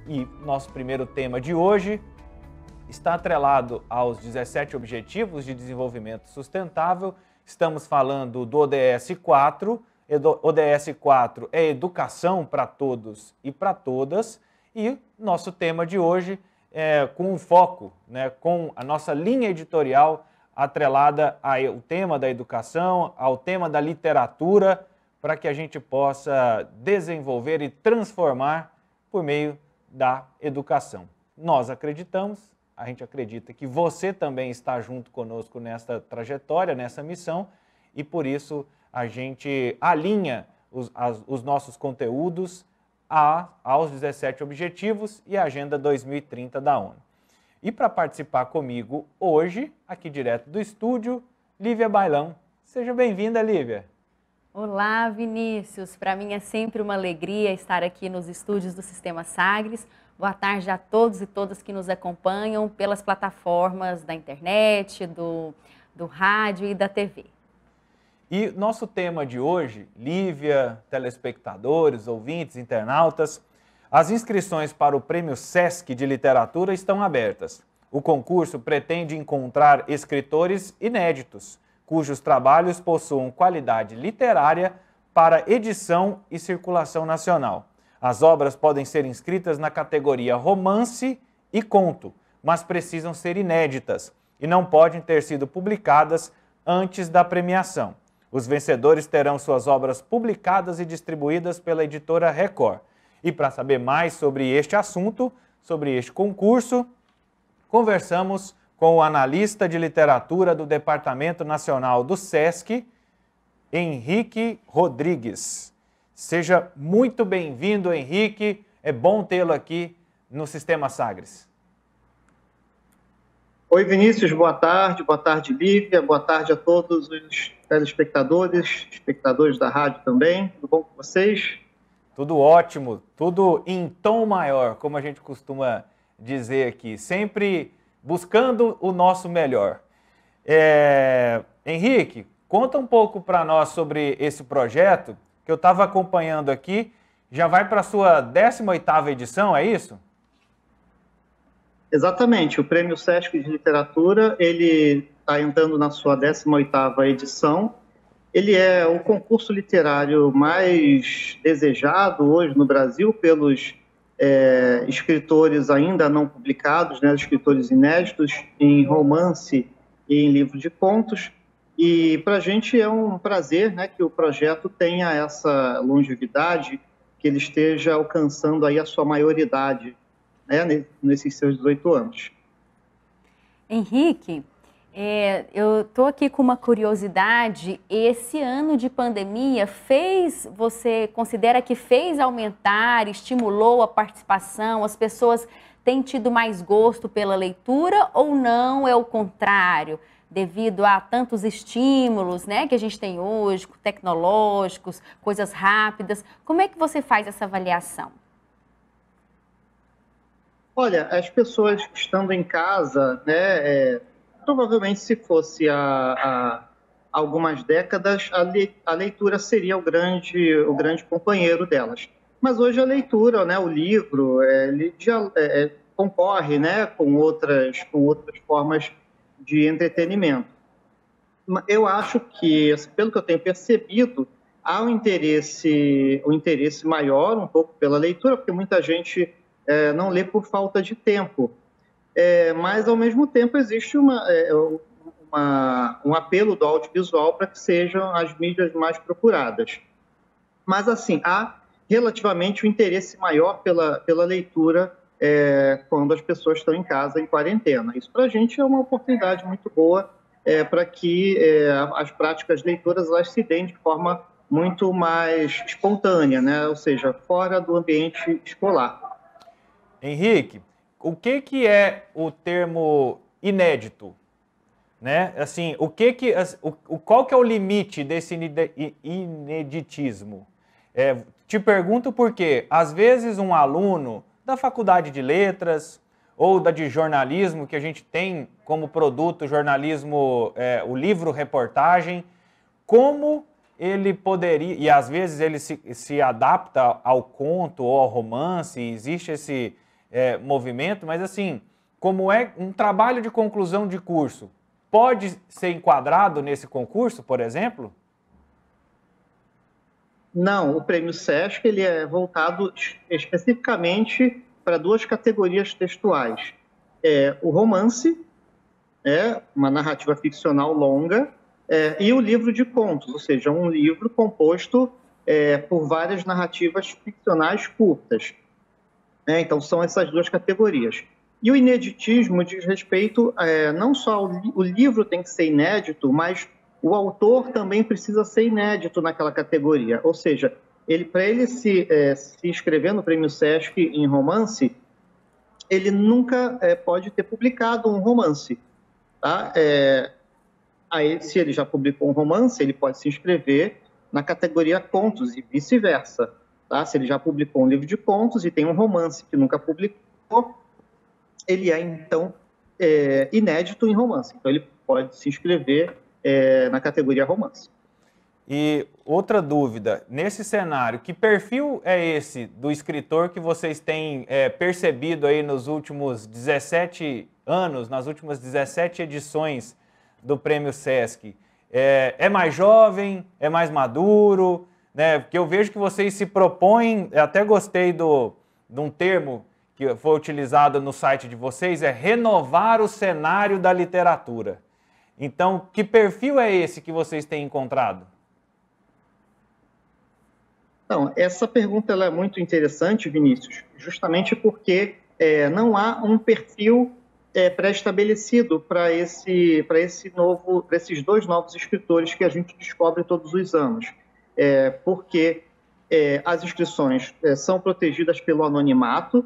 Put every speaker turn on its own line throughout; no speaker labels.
E nosso primeiro tema de hoje está atrelado aos 17 Objetivos de Desenvolvimento Sustentável. Estamos falando do ODS 4. ODS 4 é educação para todos e para todas. E nosso tema de hoje é com um foco, com a nossa linha editorial atrelada ao tema da educação, ao tema da literatura, para que a gente possa desenvolver e transformar por meio da educação. Nós acreditamos, a gente acredita que você também está junto conosco nessa trajetória, nessa missão, e por isso a gente alinha os nossos conteúdos aos 17 Objetivos e a Agenda 2030 da ONU. E para participar comigo hoje, aqui direto do estúdio, Lívia Bailão. Seja bem-vinda, Lívia.
Olá, Vinícius. Para mim é sempre uma alegria estar aqui nos estúdios do Sistema Sagres. Boa tarde a todos e todas que nos acompanham pelas plataformas da internet, do rádio e da TV.
E nosso tema de hoje, Lívia, telespectadores, ouvintes, internautas, as inscrições para o Prêmio Sesc de Literatura estão abertas. O concurso pretende encontrar escritores inéditos, cujos trabalhos possuam qualidade literária para edição e circulação nacional. As obras podem ser inscritas na categoria romance e conto, mas precisam ser inéditas e não podem ter sido publicadas antes da premiação. Os vencedores terão suas obras publicadas e distribuídas pela editora Record. E para saber mais sobre este assunto, sobre este concurso, conversamos com o analista de literatura do Departamento Nacional do Sesc, Henrique Rodrigues. Seja muito bem-vindo, Henrique. É bom tê-lo aqui no Sistema Sagres.
Oi, Vinícius. Boa tarde, Lívia. Boa tarde a todos os telespectadores, espectadores da rádio também. Tudo bom com vocês?
Tudo ótimo, tudo em tom maior, como a gente costuma dizer aqui, sempre buscando o nosso melhor. Henrique, conta um pouco para nós sobre esse projeto, que eu estava acompanhando aqui, já vai para a sua 18ª edição, é isso?
Exatamente, o Prêmio Sesc de Literatura, ele está entrando na sua 18ª edição. Ele é o concurso literário mais desejado hoje no Brasil pelos escritores ainda não publicados, escritores inéditos em romance e em livro de contos. E para a gente é um prazer que o projeto tenha essa longevidade, que ele esteja alcançando aí a sua maioridade, nesses seus 18 anos.
Henrique, eu estou aqui com uma curiosidade. Esse ano de pandemia você considera que fez aumentar, estimulou a participação? As pessoas têm tido mais gosto pela leitura ou não? É o contrário, devido a tantos estímulos que a gente tem hoje, tecnológicos, coisas rápidas. Como é que você faz essa avaliação?
Olha, as pessoas estando em casa, provavelmente se fosse há algumas décadas, a leitura seria o grande companheiro delas. Mas hoje a leitura, o livro, ele já concorre com outras formas de entretenimento. Eu acho que, pelo que eu tenho percebido, há um interesse maior um pouco pela leitura, porque muita gente não lê por falta de tempo. Mas, ao mesmo tempo, existe um apelo do audiovisual para que sejam as mídias mais procuradas. Mas, assim, há relativamente um interesse maior pela leitura quando as pessoas estão em casa, em quarentena. Isso, para a gente, é uma oportunidade muito boa para que as práticas leitoras elas se deem de forma muito mais espontânea, ou seja, fora do ambiente escolar.
Henrique, o que é o termo inédito? Assim, qual que é o limite desse ineditismo? Te pergunto porque, às vezes, um aluno da faculdade de letras ou da de jornalismo, que a gente tem como produto jornalismo, o livro-reportagem, como ele poderia, e às vezes ele se adapta ao conto ou ao romance, existe movimento, mas assim, como é um trabalho de conclusão de curso, pode ser enquadrado nesse concurso, por exemplo?
Não, o Prêmio Sesc ele é voltado especificamente para duas categorias textuais. O romance, uma narrativa ficcional longa, e o livro de contos, ou seja, um livro composto por várias narrativas ficcionais curtas. Então, são essas duas categorias. E o ineditismo diz respeito, não só o livro tem que ser inédito, mas o autor também precisa ser inédito naquela categoria. Ou seja, para ele se inscrever no Prêmio Sesc em romance, ele nunca pode ter publicado um romance. Tá? Aí, se ele já publicou um romance, ele pode se inscrever na categoria contos e vice-versa. Tá? Se ele já publicou um livro de contos e tem um romance que nunca publicou, ele então, inédito em romance. Então, ele pode se inscrever na categoria romance.
E outra dúvida, nesse cenário, que perfil é esse do escritor que vocês têm percebido aí nos últimos 17 anos, nas últimas 17 edições do Prêmio Sesc? É mais jovem? É mais maduro? Né? Porque eu vejo que vocês se propõem, até gostei de um termo que foi utilizado no site de vocês, renovar o cenário da literatura. Então, que perfil é esse que vocês têm encontrado?
Então, essa pergunta ela é muito interessante, Vinícius, justamente porque não há um perfil pré-estabelecido para esses dois novos escritores que a gente descobre todos os anos. Porque as inscrições são protegidas pelo anonimato,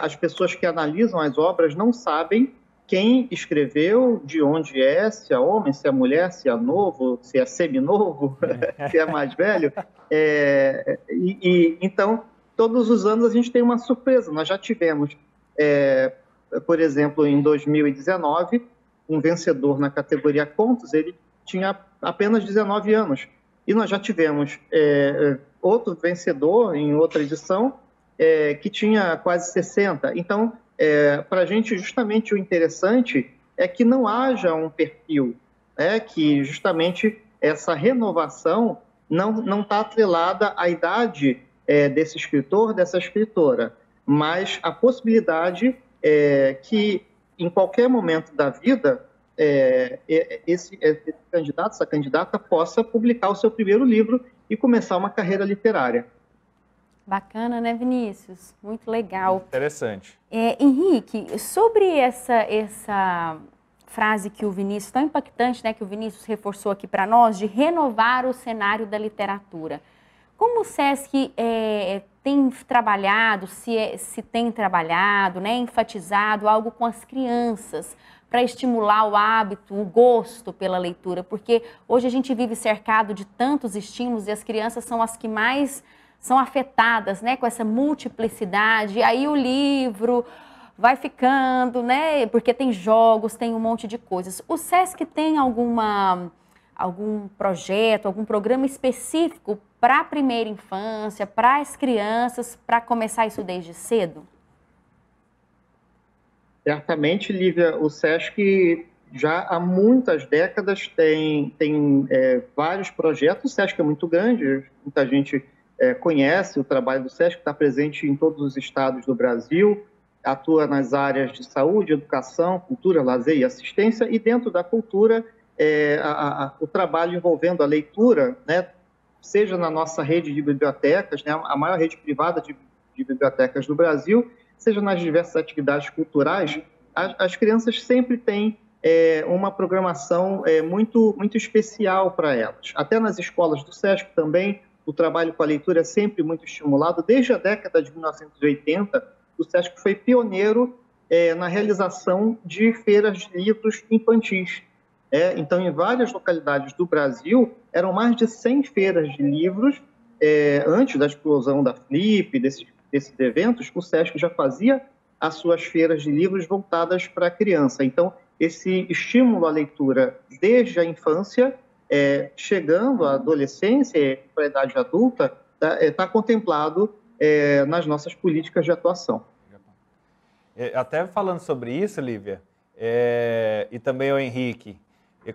as pessoas que analisam as obras não sabem quem escreveu, de onde se é homem, se é mulher, se é novo, se é seminovo, se é mais velho. Então, todos os anos a gente tem uma surpresa. Nós já tivemos, por exemplo, em 2019, um vencedor na categoria contos, ele tinha apenas 19 anos. E nós já tivemos outro vencedor em outra edição que tinha quase 60. Então, para a gente, justamente o interessante é que não haja um perfil, que justamente essa renovação não está atrelada à idade desse escritor, dessa escritora, mas a possibilidade que, em qualquer momento da vida, esse candidato, essa candidata, possa publicar o seu primeiro livro e começar uma carreira literária.
Bacana, né, Vinícius? Muito legal.
Interessante.
Henrique, sobre essa frase que o Vinícius, tão impactante, né, que o Vinícius reforçou aqui para nós, de renovar o cenário da literatura. Como o Sesc tem trabalhado, se tem trabalhado, né, enfatizado algo com as crianças, para estimular o hábito, o gosto pela leitura? Porque hoje a gente vive cercado de tantos estímulos e as crianças são as que mais são afetadas, né, com essa multiplicidade. Aí o livro vai ficando, né, porque tem jogos, tem um monte de coisas. O Sesc tem algum projeto, algum programa específico para a primeira infância, para as crianças, para começar isso desde cedo? Certamente, Lívia, o Sesc já há muitas décadas tem vários projetos. O Sesc é muito grande, muita gente conhece o trabalho do Sesc, está presente em todos os estados do Brasil, atua nas áreas de saúde, educação, cultura, lazer e assistência, e dentro da cultura, o trabalho envolvendo a leitura, né, seja na nossa rede de bibliotecas, né, a maior rede privada de bibliotecas do Brasil, seja nas diversas atividades culturais, as crianças sempre têm uma programação muito, muito especial para elas. Até nas escolas do Sesc também, o trabalho com a leitura é sempre muito estimulado. Desde a década de 1980, o Sesc foi pioneiro na realização de feiras de livros infantis. Então, em várias localidades do Brasil, eram mais de 100 feiras de livros. Antes da explosão da Flip, desses eventos, o Sesc já fazia as suas feiras de livros voltadas para a criança. Então, esse estímulo à leitura desde a infância, chegando à adolescência e para a idade adulta, está contemplado nas nossas políticas de atuação.
Até falando sobre isso, Lívia, e também o Henrique,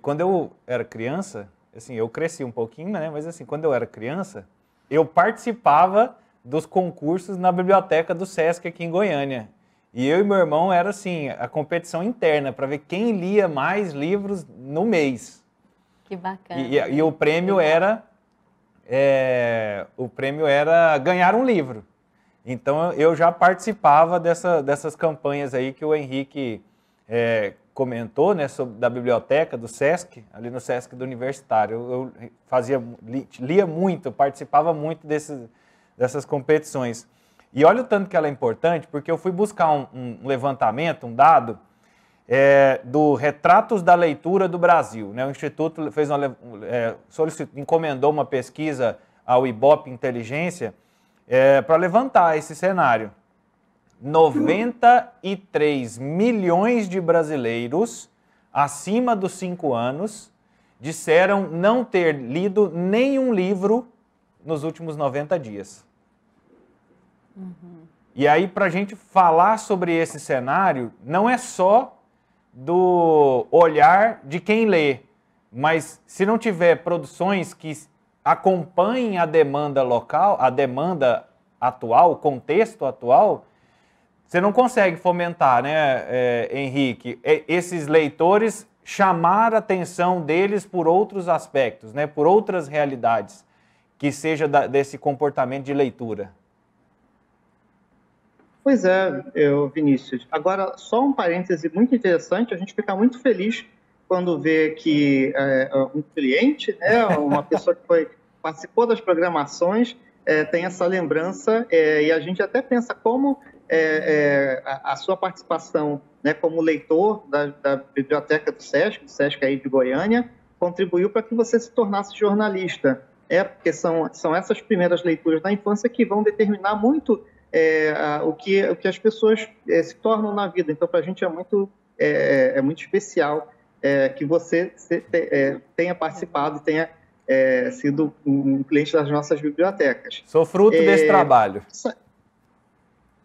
quando eu era criança, assim, eu cresci um pouquinho, né? Mas assim, quando eu era criança, eu participava dos concursos na biblioteca do Sesc aqui em Goiânia. E eu e meu irmão era assim, a competição interna para ver quem lia mais livros no mês.
Que bacana.
E o prêmio era ganhar um livro. Então eu já participava dessas campanhas aí que o Henrique comentou, né, da biblioteca do Sesc, ali no Sesc do Universitário. Lia muito, participava muito dessas competições. E olha o tanto que ela é importante, porque eu fui buscar um levantamento, um dado, do Retratos da Leitura do Brasil, né? O Instituto encomendou uma pesquisa ao Ibope Inteligência para levantar esse cenário. 93 milhões de brasileiros acima dos 5 anos disseram não ter lido nenhum livro nos últimos 90 dias. E aí, para a gente falar sobre esse cenário, não é só do olhar de quem lê, mas se não tiver produções que acompanhem a demanda local, a demanda atual, o contexto atual, você não consegue fomentar, né, Henrique, esses leitores, chamar a atenção deles por outros aspectos, né, por outras realidades, que seja desse comportamento de leitura.
Pois é, Vinícius. Agora, só um parêntese muito interessante, a gente fica muito feliz quando vê que um cliente, né, uma pessoa que participou das programações, tem essa lembrança, e a gente até pensa como a sua participação, né, como leitor da biblioteca do Sesc aí de Goiânia, contribuiu para que você se tornasse jornalista. Porque são essas primeiras leituras da infância que vão determinar muito o que as pessoas se tornam na vida. Então, para a gente é muito especial que você tenha participado, tenha sido um cliente das nossas bibliotecas.
Sou fruto desse trabalho.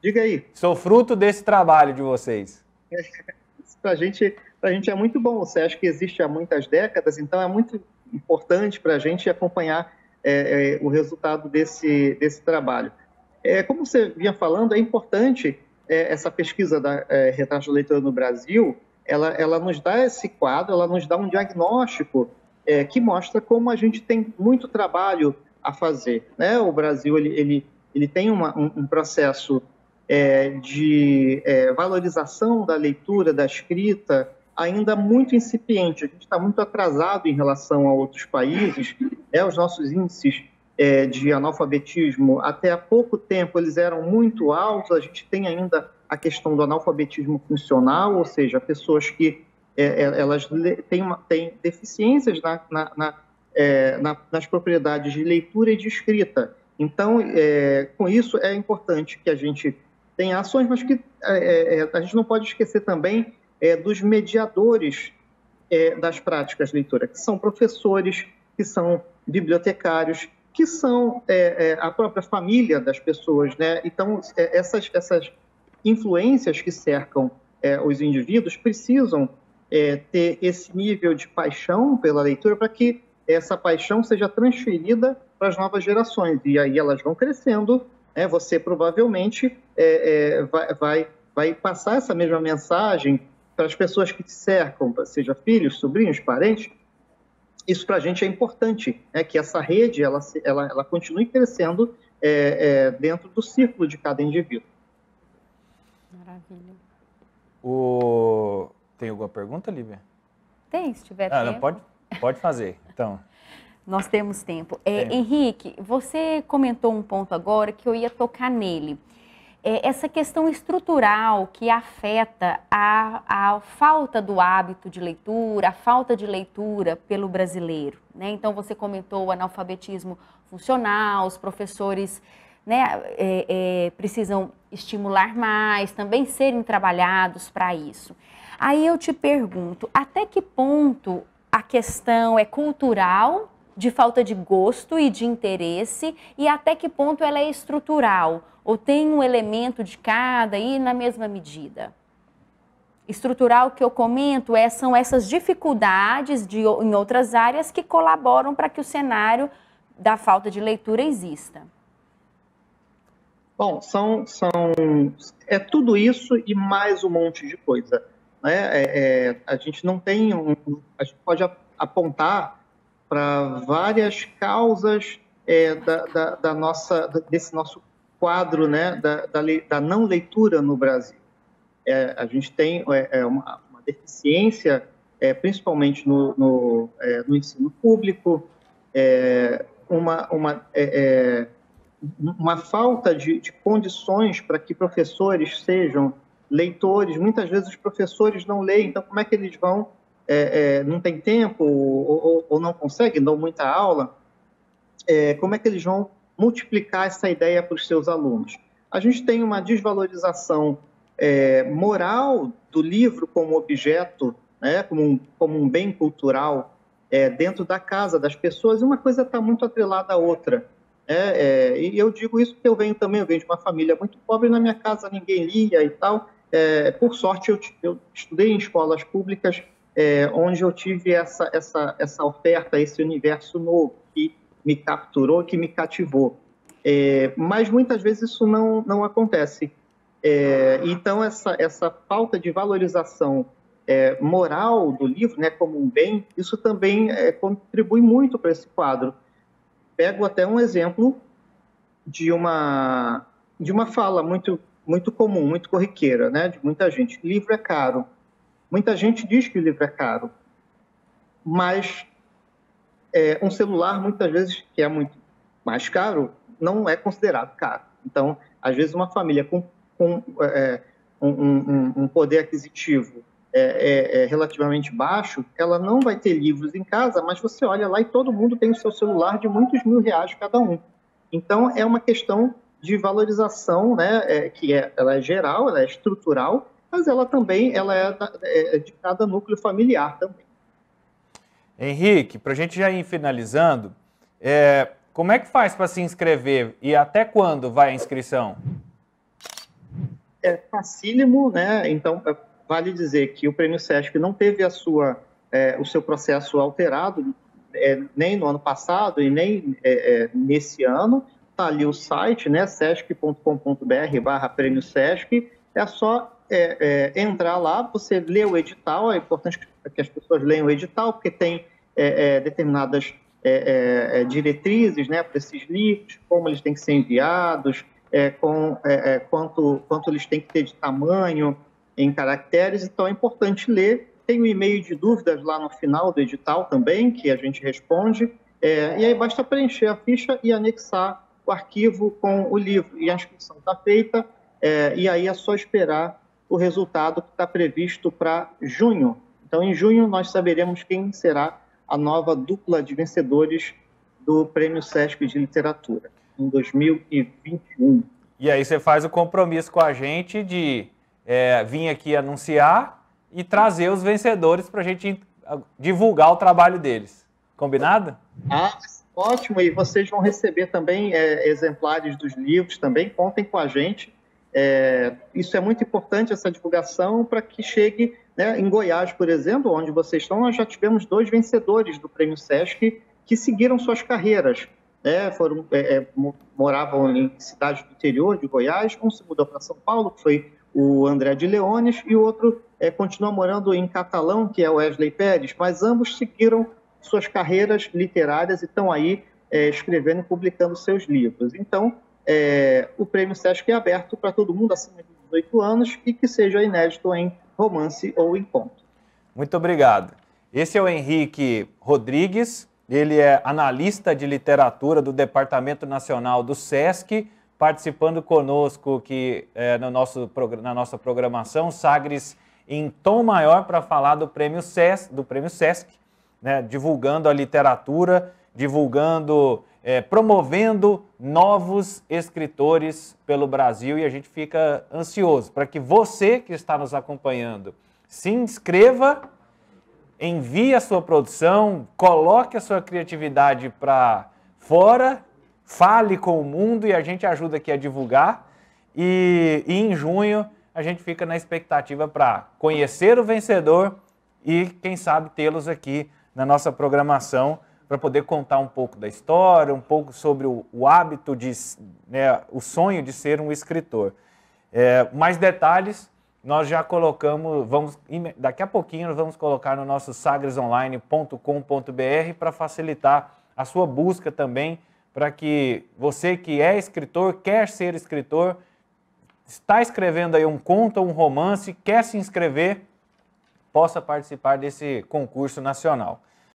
Diga aí.
Sou fruto desse trabalho de vocês.
Para a gente é muito bom. O Sesc existe há muitas décadas, então é muito importante para a gente acompanhar o resultado desse trabalho. Como você vinha falando, é importante essa pesquisa da Retratos da Leitura no Brasil, ela nos dá esse quadro, ela nos dá um diagnóstico que mostra como a gente tem muito trabalho a fazer, né? O Brasil ele tem um processo de valorização da leitura, da escrita, ainda muito incipiente. A gente está muito atrasado em relação a outros países. Os nossos índices de analfabetismo, até há pouco tempo, eles eram muito altos. A gente tem ainda a questão do analfabetismo funcional, ou seja, pessoas que elas têm deficiências nas propriedades de leitura e de escrita. Então, com isso, é importante que a gente tenha ações, mas que a gente não pode esquecer também dos mediadores das práticas de leitura, que são professores, que são bibliotecários, que são a própria família das pessoas, né? Então, essas influências que cercam os indivíduos precisam ter esse nível de paixão pela leitura para que essa paixão seja transferida para as novas gerações. E aí elas vão crescendo, você provavelmente vai passar essa mesma mensagem para as pessoas que te cercam, seja filhos, sobrinhos, parentes. Isso para a gente é importante, que essa rede ela continue crescendo dentro do círculo de cada indivíduo.
Maravilha.
Tem alguma pergunta, Lívia?
Tem, se tiver tempo.
Não, pode fazer, então.
Nós temos tempo. Henrique, você comentou um ponto agora que eu ia tocar nele. Essa questão estrutural que afeta a falta do hábito de leitura, a falta de leitura pelo brasileiro, né? Então, você comentou o analfabetismo funcional, os professores, né, precisam estimular mais, também serem trabalhados para isso. Aí eu te pergunto, até que ponto a questão é cultural de falta de gosto e de interesse, e até que ponto ela é estrutural, ou tem um elemento de cada e na mesma medida? Estrutural que eu comento são essas dificuldades em outras áreas que colaboram para que o cenário da falta de leitura exista.
Bom, é tudo isso e mais um monte de coisa, né? A gente não tem a gente pode apontar para várias causas desse nosso quadro, né, da não leitura no Brasil. A gente tem uma deficiência, principalmente no ensino público, uma falta de condições para que professores sejam leitores. Muitas vezes os professores não leem, então como é que eles vão, não tem tempo ou não conseguem, dão muita aula, como é que eles vão multiplicar essa ideia para os seus alunos? A gente tem uma desvalorização moral do livro como objeto, né, como um bem cultural dentro da casa das pessoas, e uma coisa está muito atrelada à outra. E eu digo isso porque eu venho de uma família muito pobre, na minha casa ninguém lia e tal. Por sorte, eu estudei em escolas públicas, onde eu tive essa oferta, esse universo novo que me capturou, que me cativou. Mas muitas vezes isso não acontece. Então, essa falta de valorização moral do livro, né, como um bem, isso também contribui muito para esse quadro. Pego até um exemplo de uma fala muito comum, muito corriqueira, né, de muita gente. Livro é caro. Muita gente diz que o livro é caro, mas um celular, muitas vezes, que é muito mais caro, não é considerado caro. Então, às vezes, uma família com um poder aquisitivo relativamente baixo, ela não vai ter livros em casa, mas você olha lá e todo mundo tem o seu celular de muitos R$1.000 cada um. Então, é uma questão de valorização, né, ela é geral, ela é estrutural, mas ela também é de cada núcleo familiar também.
Henrique, para a gente já ir finalizando, como é que faz para se inscrever e até quando vai a inscrição?
É facílimo, né? Então, vale dizer que o Prêmio Sesc não teve o seu processo alterado, nem no ano passado e nem nesse ano. Está ali o site, né, sesc.com.br/Prêmio Sesc. É só entrar lá, você lê o edital. É importante que as pessoas leiam o edital, porque tem determinadas diretrizes, né, para esses livros, como eles têm que ser enviados, quanto eles têm que ter de tamanho em caracteres. Então, é importante ler. Tem um e-mail de dúvidas lá no final do edital também, que a gente responde. E aí basta preencher a ficha e anexar o arquivo com o livro. E a inscrição está feita, e aí é só esperar o resultado que está previsto para junho. Então, em junho, nós saberemos quem será a nova dupla de vencedores do Prêmio Sesc de Literatura, em 2021.
E aí você faz o compromisso com a gente de vir aqui anunciar e trazer os vencedores para a gente divulgar o trabalho deles. Combinado?
Ótimo, e vocês vão receber também exemplares dos livros também, contem com a gente. Isso é muito importante, essa divulgação, para que chegue, né, em Goiás, por exemplo, onde vocês estão. Nós já tivemos 2 vencedores do Prêmio Sesc que seguiram suas carreiras, moravam em cidades do interior de Goiás. Um se mudou para São Paulo, que foi o André de Leones, e o outro continua morando em Catalão, que é o Wesley Pérez, mas ambos seguiram suas carreiras literárias e estão aí escrevendo e publicando seus livros. Então, o Prêmio Sesc é aberto para todo mundo acima de 18 anos e que seja inédito em romance ou em conto.
Muito obrigado. Esse é o Henrique Rodrigues, ele é analista de literatura do Departamento Nacional do Sesc, participando conosco aqui na nossa programação, Sagres em Tom Maior, para falar do Prêmio Sesc, né, divulgando a literatura, promovendo novos escritores pelo Brasil, e a gente fica ansioso para que você que está nos acompanhando se inscreva envie a sua produção, coloque a sua criatividade para fora, fale com o mundo e a gente ajuda aqui a divulgar. E em junho a gente fica na expectativa para conhecer o vencedor e, quem sabe, tê-los aqui na nossa programação para poder contar um pouco da história, um pouco sobre o hábito, o sonho de ser um escritor. Mais detalhes nós já colocamos, daqui a pouquinho nós vamos colocar no nosso sagresonline.com.br para facilitar a sua busca também, para que você que é escritor, quer ser escritor, está escrevendo aí um conto ou um romance, quer se inscrever, possa participar desse concurso nacional.